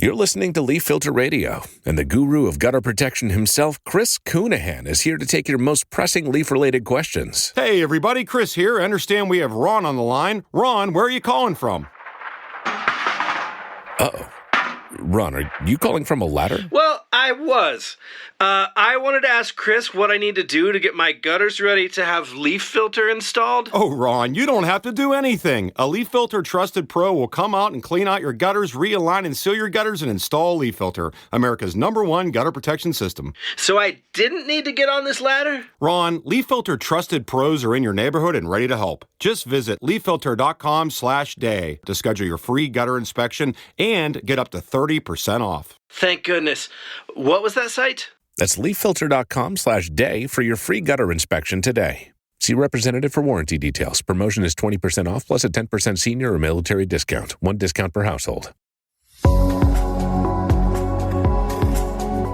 You're listening to Leaf Filter Radio, and the guru of gutter protection himself, Chris Counihan, is here to take your most pressing leaf-related questions. Hey, everybody, Chris here. I understand we have Ron on the line. Ron, where are you calling from? Uh-oh. Ron, are you calling from a ladder? Well, I was. I wanted to ask Chris what I need to do to get my gutters ready to have Leaf Filter installed. Oh, Ron, you don't have to do anything. A Leaf Filter Trusted Pro will come out and clean out your gutters, realign and seal your gutters, and install Leaf Filter, America's #1 gutter protection system. So I didn't need to get on this ladder? Ron, Leaf Filter Trusted Pros are in your neighborhood and ready to help. Just visit leaffilter.com/day to schedule your free gutter inspection and get up to 30% off. Thank goodness. What was that site? That's leaffilter.com/day for your free gutter inspection today. See representative for warranty details. Promotion is 20% off plus a 10% senior or military discount. One discount per household.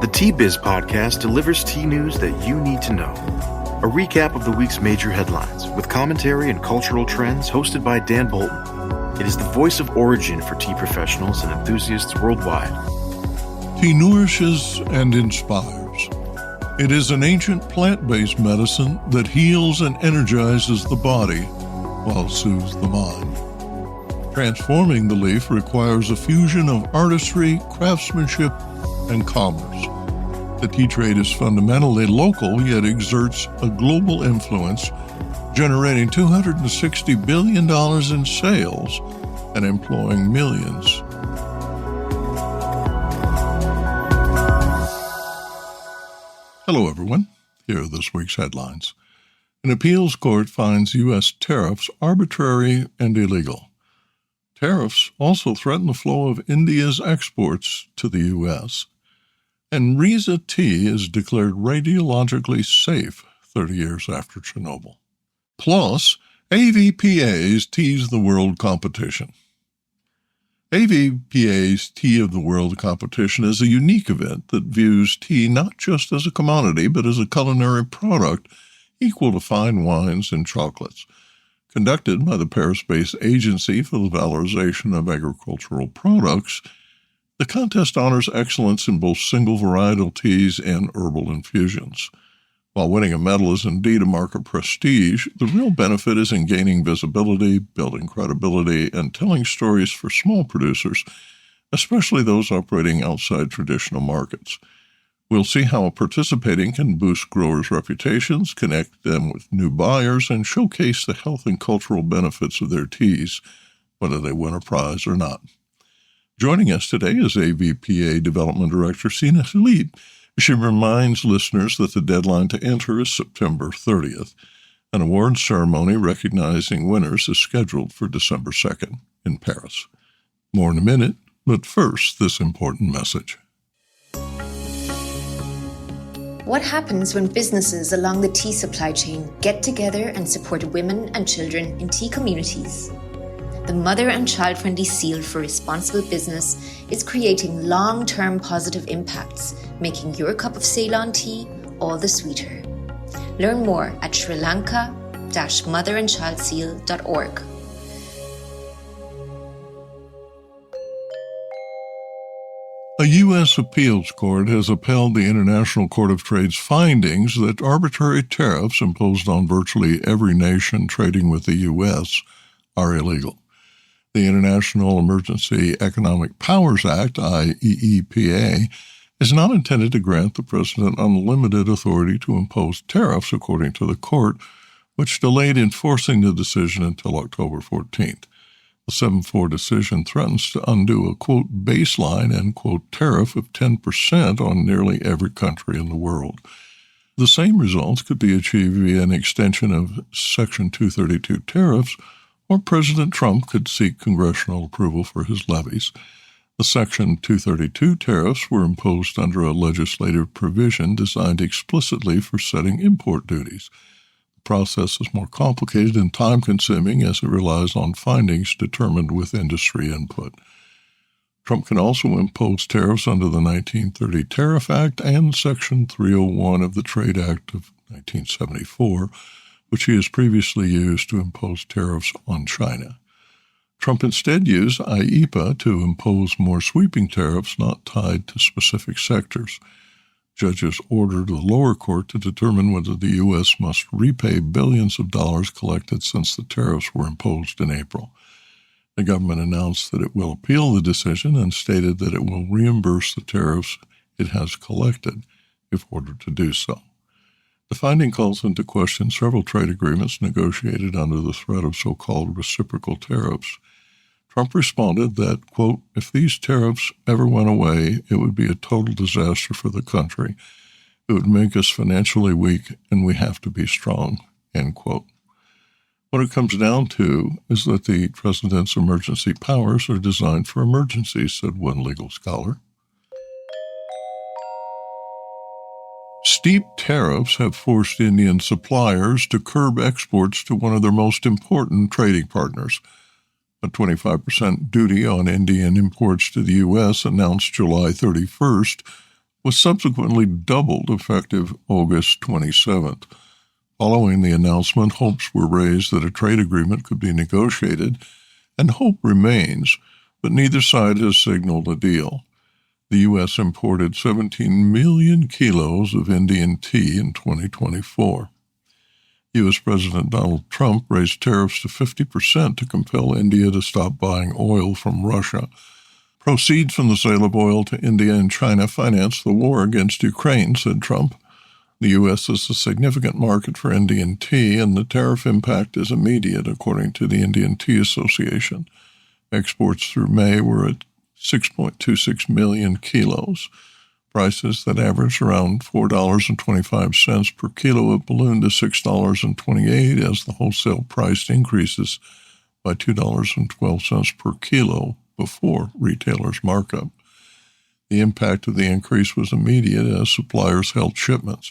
The Tea-Biz podcast delivers tea news that you need to know. A recap of the week's major headlines with commentary and cultural trends hosted by Dan Bolton. It is the voice of origin for tea professionals and enthusiasts worldwide. Tea nourishes and inspires. It is an ancient plant-based medicine that heals and energizes the body while soothes the mind. Transforming the leaf requires a fusion of artistry, craftsmanship, and commerce. The tea trade is fundamentally local, yet exerts a global influence, generating $260 billion in sales and employing millions. Hello, everyone. Here are this week's headlines. An appeals court finds U.S. tariffs arbitrary and illegal. Tariffs also threaten the flow of India's exports to the U.S. And Rize tea is declared radiologically safe 30 years after Chernobyl. Plus, AVPA's Teas the World competition. AVPA's Tea of the World competition is a unique event that views tea not just as a commodity, but as a culinary product equal to fine wines and chocolates. Conducted by the Paris-based Agency for the Valorization of Agricultural Products, the contest honors excellence in both single-varietal teas and herbal infusions. While winning a medal is indeed a mark of prestige, the real benefit is in gaining visibility, building credibility, and telling stories for small producers, especially those operating outside traditional markets. We'll see how participating can boost growers' reputations, connect them with new buyers, and showcase the health and cultural benefits of their teas, whether they win a prize or not. Joining us today is AVPA Development Director Ksenia Hleap. She reminds listeners that the deadline to enter is September 30th. An awards ceremony recognizing winners is scheduled for December 2nd in Paris. More in a minute, but first, this important message. What happens when businesses along the tea supply chain get together and support women and children in tea communities? The mother and child-friendly seal for responsible business is creating long-term positive impacts, making your cup of Ceylon tea all the sweeter. Learn more at srilanka-motherandchildseal.org. A U.S. appeals court has upheld the International Court of Trade's findings that arbitrary tariffs imposed on virtually every nation trading with the U.S. are illegal. The International Emergency Economic Powers Act, IEEPA, is not intended to grant the President unlimited authority to impose tariffs, according to the court, which delayed enforcing the decision until October 14th. The 7-4 decision threatens to undo a, quote, baseline, end quote, tariff of 10% on nearly every country in the world. The same results could be achieved via an extension of Section 232 tariffs, or President Trump could seek congressional approval for his levies. The Section 232 tariffs were imposed under a legislative provision designed explicitly for setting import duties. The process is more complicated and time-consuming as it relies on findings determined with industry input. Trump can also impose tariffs under the 1930 Tariff Act and Section 301 of the Trade Act of 1974, which he has previously used to impose tariffs on China. Trump instead used AVPA to impose more sweeping tariffs not tied to specific sectors. Judges ordered the lower court to determine whether the U.S. must repay billions of dollars collected since the tariffs were imposed in April. The government announced that it will appeal the decision and stated that it will reimburse the tariffs it has collected if ordered to do so. The finding calls into question several trade agreements negotiated under the threat of so-called reciprocal tariffs. Trump responded that, quote, if these tariffs ever went away, it would be a total disaster for the country. It would make us financially weak, and we have to be strong, end quote. What it comes down to is that the president's emergency powers are designed for emergencies, said one legal scholar. Steep tariffs have forced Indian suppliers to curb exports to one of their most important trading partners. A 25% duty on Indian imports to the U.S. announced July 31st was subsequently doubled effective August 27th. Following the announcement, hopes were raised that a trade agreement could be negotiated, and hope remains, but neither side has signaled a deal. The U.S. imported 17 million kilos of Indian tea in 2024. U.S. President Donald Trump raised tariffs to 50% to compel India to stop buying oil from Russia. Proceeds from the sale of oil to India and China finance the war against Ukraine, said Trump. The U.S. is a significant market for Indian tea, and the tariff impact is immediate, according to the Indian Tea Association. Exports through May were at 6.26 million kilos. Prices that averaged around $4.25 per kilo have ballooned to $6.28 as the wholesale price increases by $2.12 per kilo before retailers' markup. The impact of the increase was immediate as suppliers held shipments.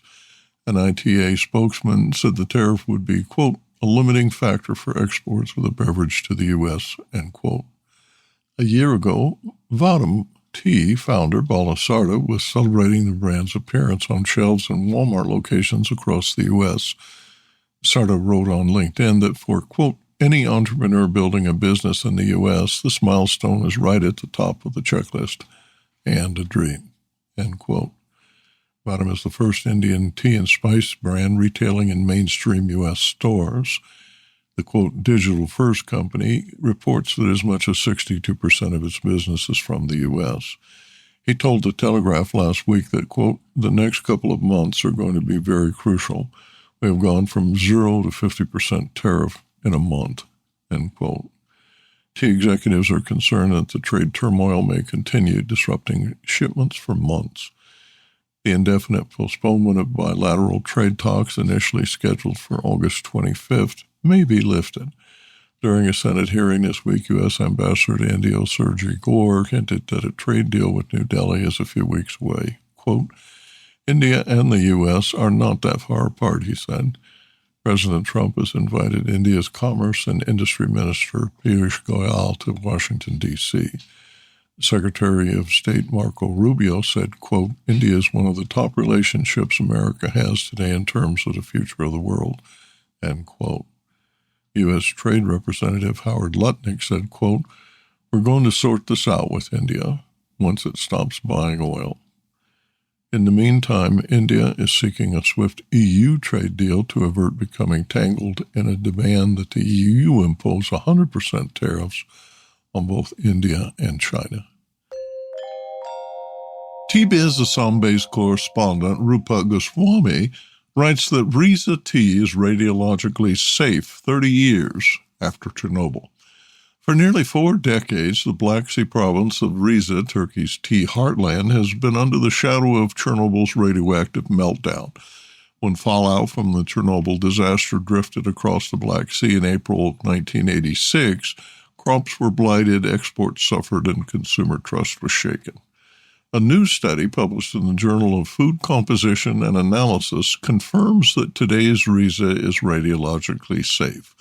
An ITA spokesman said the tariff would be, quote, a limiting factor for exports of the beverage to the U.S., end quote. A year ago, Vadam Tea founder Bala Sarda was celebrating the brand's appearance on shelves in Walmart locations across the U.S. Sarda wrote on LinkedIn that for, quote, any entrepreneur building a business in the U.S., this milestone is right at the top of the checklist and a dream, end quote. Vadam is the first Indian tea and spice brand retailing in mainstream U.S. stores. The, quote, digital-first company reports that as much as 62% of its business is from the U.S. He told The Telegraph last week that, quote, the next couple of months are going to be very crucial. We have gone from 0 to 50% tariff in a month, end quote. Tea executives are concerned that the trade turmoil may continue, disrupting shipments for months. The indefinite postponement of bilateral trade talks initially scheduled for August 25th may be lifted. During a Senate hearing this week, U.S. Ambassador to India Sergey Gore hinted that a trade deal with New Delhi is a few weeks away. Quote, India and the U.S. are not that far apart, he said. President Trump has invited India's Commerce and Industry Minister Piyush Goyal to Washington, D.C. Secretary of State Marco Rubio said, quote, India is one of the top relationships America has today in terms of the future of the world, end quote. U.S. Trade Representative Howard Lutnick said, quote, we're going to sort this out with India once it stops buying oil. In the meantime, India is seeking a swift EU trade deal to avert becoming tangled in a demand that the EU impose 100% tariffs on both India and China. TBiz Assam-based correspondent Rupa Goswami writes that Rize tea is radiologically safe 30 years after Chernobyl. For nearly 4 decades, the Black Sea province of Rize, Turkey's tea heartland, has been under the shadow of Chernobyl's radioactive meltdown. When fallout from the Chernobyl disaster drifted across the Black Sea in April of 1986, crops were blighted, exports suffered, and consumer trust was shaken. A new study published in the Journal of Food Composition and Analysis confirms that today's Rize is radiologically safe.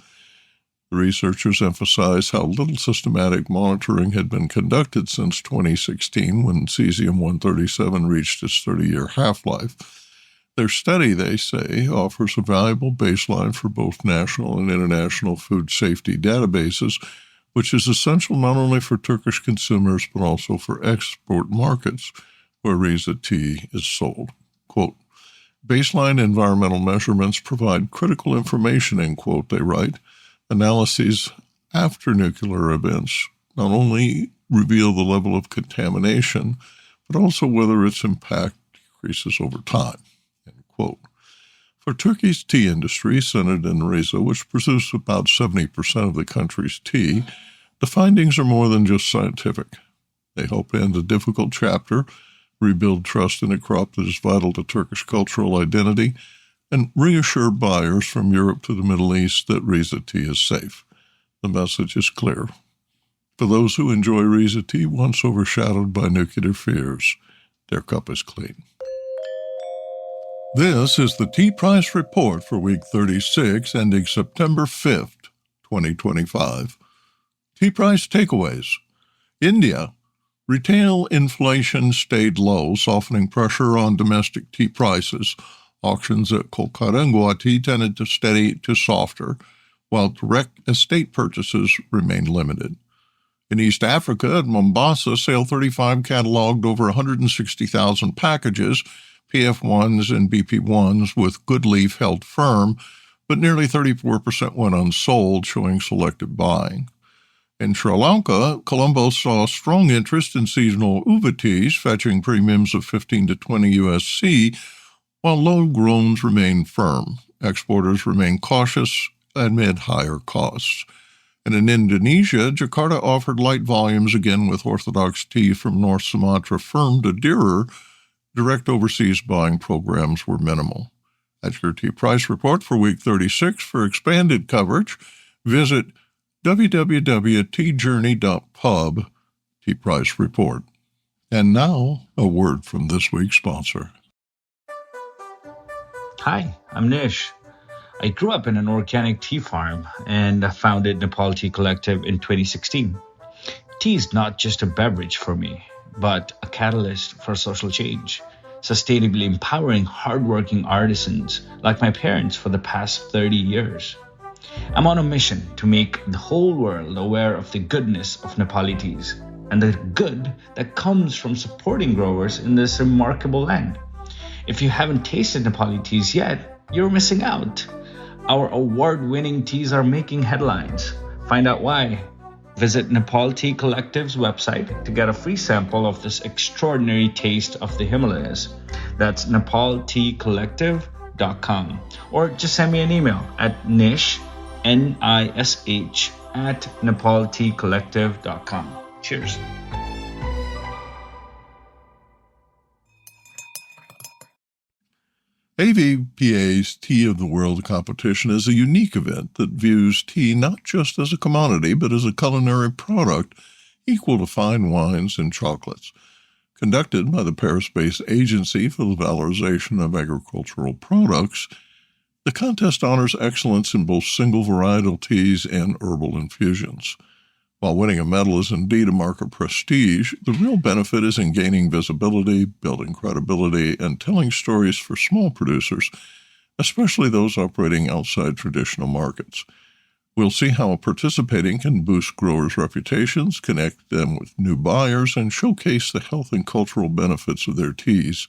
The researchers emphasize how little systematic monitoring had been conducted since 2016 when cesium-137 reached its 30-year half-life. Their study, they say, offers a valuable baseline for both national and international food safety databases, which is essential not only for Turkish consumers but also for export markets where Rize tea is sold. Quote, baseline environmental measurements provide critical information, end quote, they write. Analyses after nuclear events not only reveal the level of contamination, but also whether its impact decreases over time, end quote. For Turkey's tea industry, centered in Rize, which produces about 70% of the country's tea, the findings are more than just scientific. They help end a difficult chapter, rebuild trust in a crop that is vital to Turkish cultural identity, and reassure buyers from Europe to the Middle East that Rize tea is safe. The message is clear. For those who enjoy Rize tea once overshadowed by nuclear fears, their cup is clean. This is the Tea Price Report for week 36, ending September 5th, 2025. Tea price takeaways. India. Retail inflation stayed low, softening pressure on domestic tea prices. Auctions at Kolkata and Guwahati tended to steady to softer, while direct estate purchases remained limited. In East Africa, at Mombasa, Sale 35 cataloged over 160,000 packages, PF1s and BP1s with good leaf held firm, but nearly 34% went unsold, showing selective buying. In Sri Lanka, Colombo saw strong interest in seasonal uva teas, fetching premiums of 15 to 20 USC, while low growns remained firm. Exporters remained cautious amid higher costs. And in Indonesia, Jakarta offered light volumes again with orthodox tea from North Sumatra firm to dearer. Direct overseas buying programs were minimal. That's your Tea Price Report for week 36. For expanded coverage, visit www.teajourney.pub, Tea Price Report. And now, a word from this week's sponsor. Hi, I'm Nish. I grew up in an organic tea farm and founded Nepal Tea Collective in 2016. Tea is not just a beverage for me, but a catalyst for social change, sustainably empowering hardworking artisans like my parents for the past 30 years. I'm on a mission to make the whole world aware of the goodness of Nepali teas and the good that comes from supporting growers in this remarkable land. If you haven't tasted Nepali teas yet, you're missing out. Our award-winning teas are making headlines. Find out why. Visit Nepal Tea Collective's website to get a free sample of this extraordinary taste of the Himalayas. That's nepalteacollective.com. Or just send me an email at nish, Nish, at nepalteacollective.com. Cheers. AVPA's Tea of the World competition is a unique event that views tea not just as a commodity, but as a culinary product equal to fine wines and chocolates. Conducted by the Paris-based Agency for the Valorization of Agricultural Products, the contest honors excellence in both single-varietal teas and herbal infusions. While winning a medal is indeed a mark of prestige, the real benefit is in gaining visibility, building credibility, and telling stories for small producers, especially those operating outside traditional markets. We'll see how participating can boost growers' reputations, connect them with new buyers, and showcase the health and cultural benefits of their teas,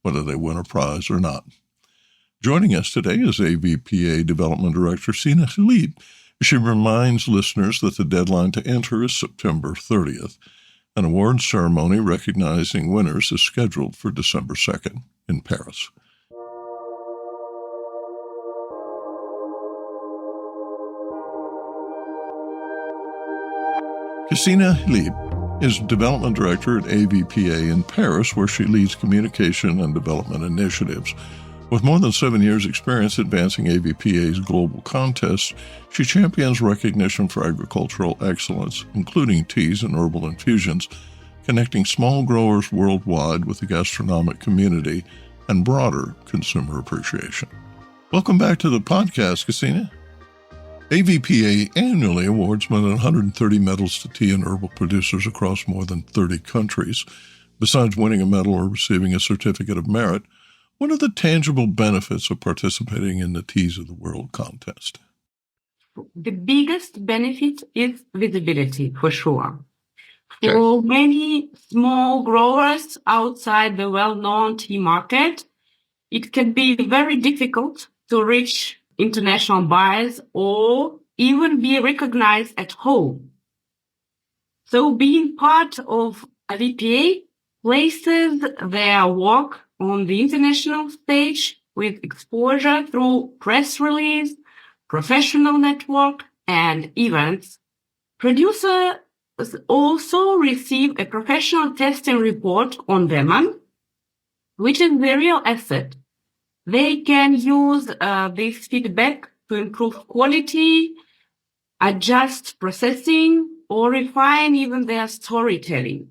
whether they win a prize or not. Joining us today is AVPA Development Director Ksenia Hleap. She reminds listeners that the deadline to enter is September 30th. An awards ceremony recognizing winners is scheduled for December 2nd in Paris. Ksenia Hleap is Development Director at AVPA in Paris, where she leads communication and development initiatives. With more than 7 years' experience advancing AVPA's global contests, she champions recognition for agricultural excellence, including teas and herbal infusions, connecting small growers worldwide with the gastronomic community and broader consumer appreciation. Welcome back to the podcast, Ksenia. AVPA annually awards more than 130 medals to tea and herbal producers across more than 30 countries. Besides winning a medal or receiving a certificate of merit, what are the tangible benefits of participating in the Teas of the World contest? the biggest benefit is visibility, for sure. For many small growers outside the well-known tea market, it can be very difficult to reach international buyers or even be recognized at home. So being part of AVPA places their work on the international stage with exposure through press release, professional network, and events. Producers also receive a professional testing report on demand, which is the real asset. They can use this feedback to improve quality, adjust processing, or refine even their storytelling.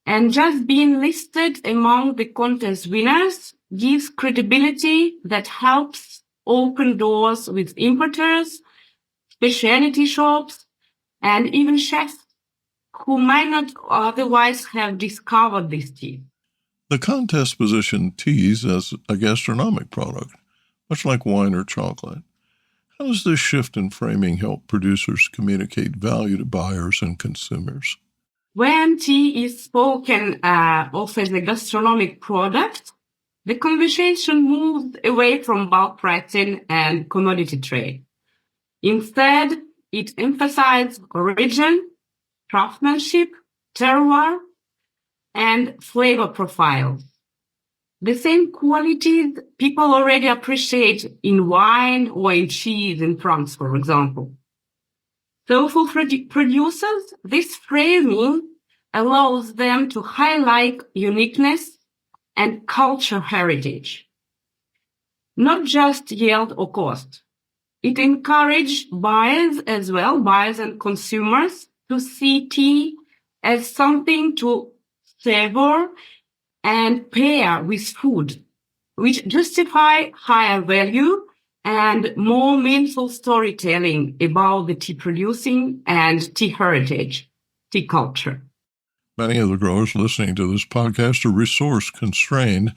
And just being listed among the contest winners gives credibility that helps open doors with importers, specialty shops, and even chefs who might not otherwise have discovered this tea. The contest positioned teas as a gastronomic product, much like wine or chocolate. How does this shift in framing help producers communicate value to buyers and consumers? When tea is spoken of as a gastronomic product, the conversation moves away from bulk pricing and commodity trade. Instead, it emphasizes origin, craftsmanship, terroir, and flavor profiles. The same qualities people already appreciate in wine or in cheese in France, for example. So for producers, this framing allows them to highlight uniqueness and cultural heritage, not just yield or cost. It encourages buyers as well, buyers and consumers, to see tea as something to savor and pair with food, which justify higher value and more meaningful storytelling about the tea producing and tea heritage, tea culture. Many of the growers listening to this podcast are resource constrained.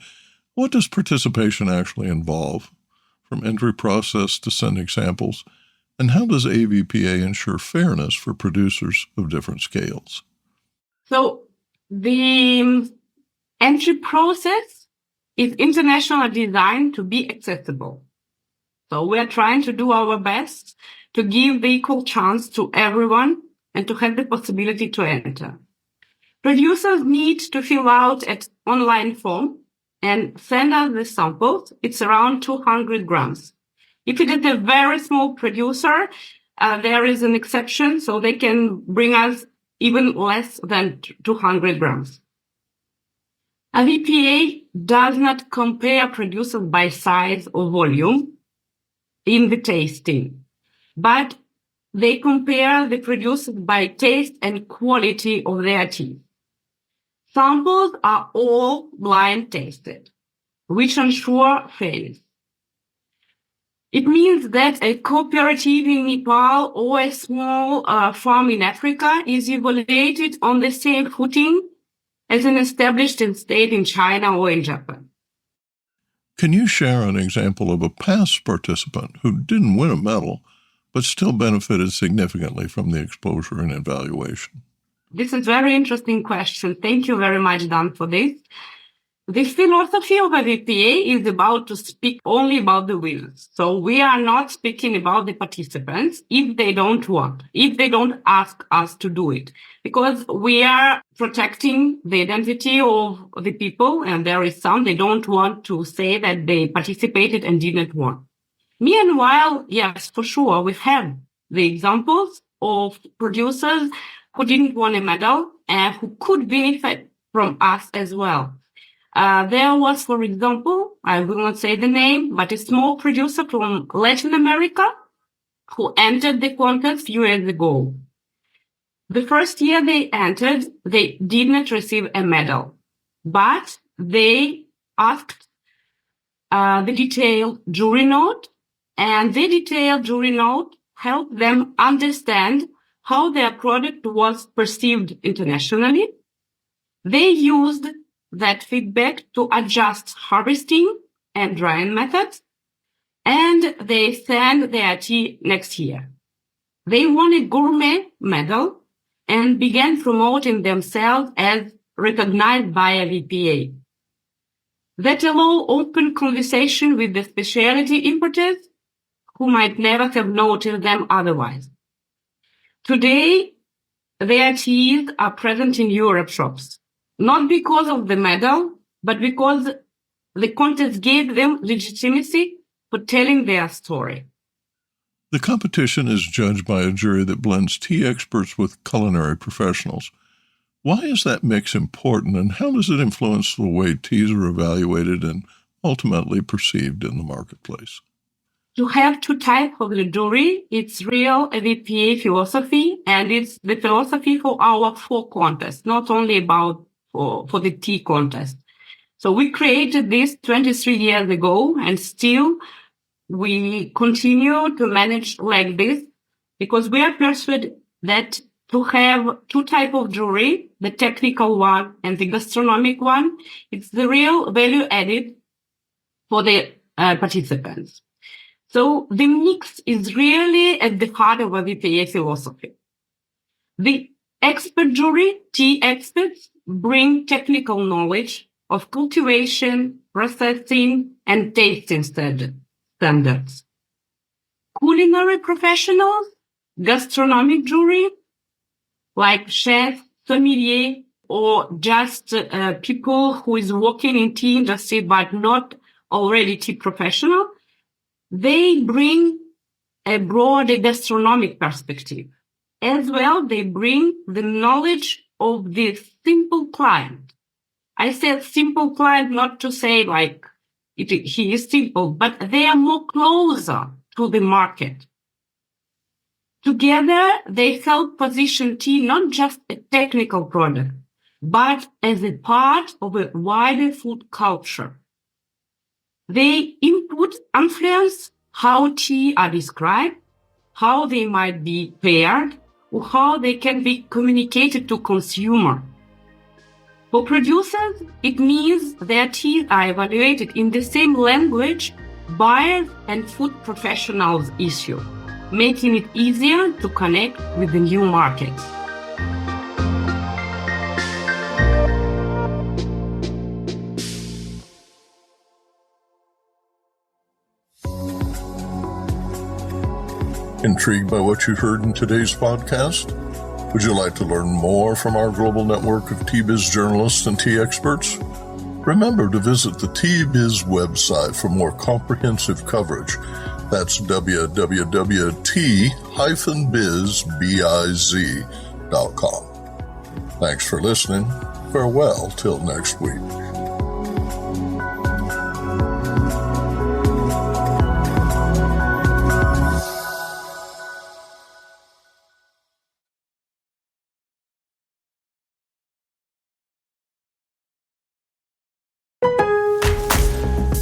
What does participation actually involve, from entry process to sending samples? And how does AVPA ensure fairness for producers of different scales? So the entry process is internationally designed to be accessible. So we're trying to do our best to give the equal chance to everyone and to have the possibility to enter. Producers need to fill out an online form and send us the samples. It's around 200 grams. If it is a very small producer, there is an exception, so they can bring us even less than 200 grams. AVPA does not compare producers by size or volume in the tasting, but they compare the producers by taste and quality of their tea. Samples are all blind tasted, which ensure fairness. It means that a cooperative in Nepal or a small farm in Africa is evaluated on the same footing as an established state in China or in Japan. Can you share an example of a past participant who didn't win a medal, but still benefited significantly from the exposure and evaluation? This is a very interesting question. Thank you very much, Dan, for this. The philosophy of AVPA is about to speak only about the winners. So we are not speaking about the participants if they don't want, if they don't ask us to do it, because we are protecting the identity of the people, and there is some they don't want to say that they participated and didn't win. Meanwhile, yes, for sure, we have the examples of producers who didn't win a medal and who could benefit from us as well. There was, for example, I will not say the name, but a small producer from Latin America who entered the contest a few years ago. The first year they entered, they did not receive a medal, but they asked the detailed jury note, and the detailed jury note helped them understand how their product was perceived internationally. They used that feedback to adjust harvesting and drying methods. and they send their tea next year. They won a gourmet medal and began promoting themselves as recognized by AVPA. That allowed open conversation with the specialty importers who might never have noticed them otherwise. Today, their teas are present in Europe shops, not because of the medal, but because the contest gave them legitimacy for telling their story. The competition is judged by a jury that blends tea experts with culinary professionals. Why is that mix important, and how does it influence the way teas are evaluated and ultimately perceived in the marketplace? To have two types of the jury, it's real AVPA philosophy, and it's the philosophy for our four contests, not only about for the tea contest. So we created this 23 years ago, and still we continue to manage like this because we are persuaded that to have two types of jury, the technical one and the gastronomic one, it's the real value added for the participants. So the mix is really at the heart of AVPA philosophy. The expert jury, tea experts, bring technical knowledge of cultivation, processing, and tasting standards. Culinary professionals, gastronomic jury, like chefs, sommelier, or just people who is working in tea industry but not already tea professional, they bring a broader gastronomic perspective. As well, they bring the knowledge of the simple client. I said simple client not to say like he is simple, but they are more closer to the market. Together, they help position tea not just a technical product, but as a part of a wider food culture. They influence how tea are described, how they might be paired, or how they can be communicated to consumer. For producers, it means their teas are evaluated in the same language buyers and food professionals issue, making it easier to connect with the new market. Intrigued by what you heard in today's podcast? Would you like to learn more from our global network of tea biz journalists and tea experts? Remember to visit the Tea Biz website for more comprehensive coverage. That's www.t-biz.com. Thanks for listening. Farewell till next week.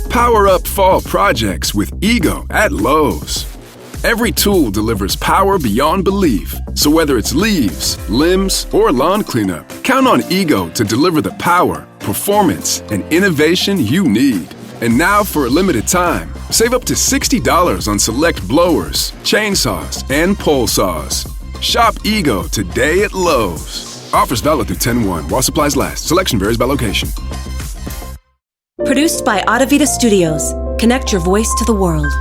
Power up fall projects with Ego at Lowe's. Every tool delivers power beyond belief. So whether it's leaves, limbs, or lawn cleanup, count on Ego to deliver the power, performance, and innovation you need. And now for a limited time, save up to $60 on select blowers, chainsaws, and pole saws. Shop Ego today at Lowe's. Offers valid through 10/1 while supplies last. Selection varies by location. Produced by Adavita Studios. Connect your voice to the world.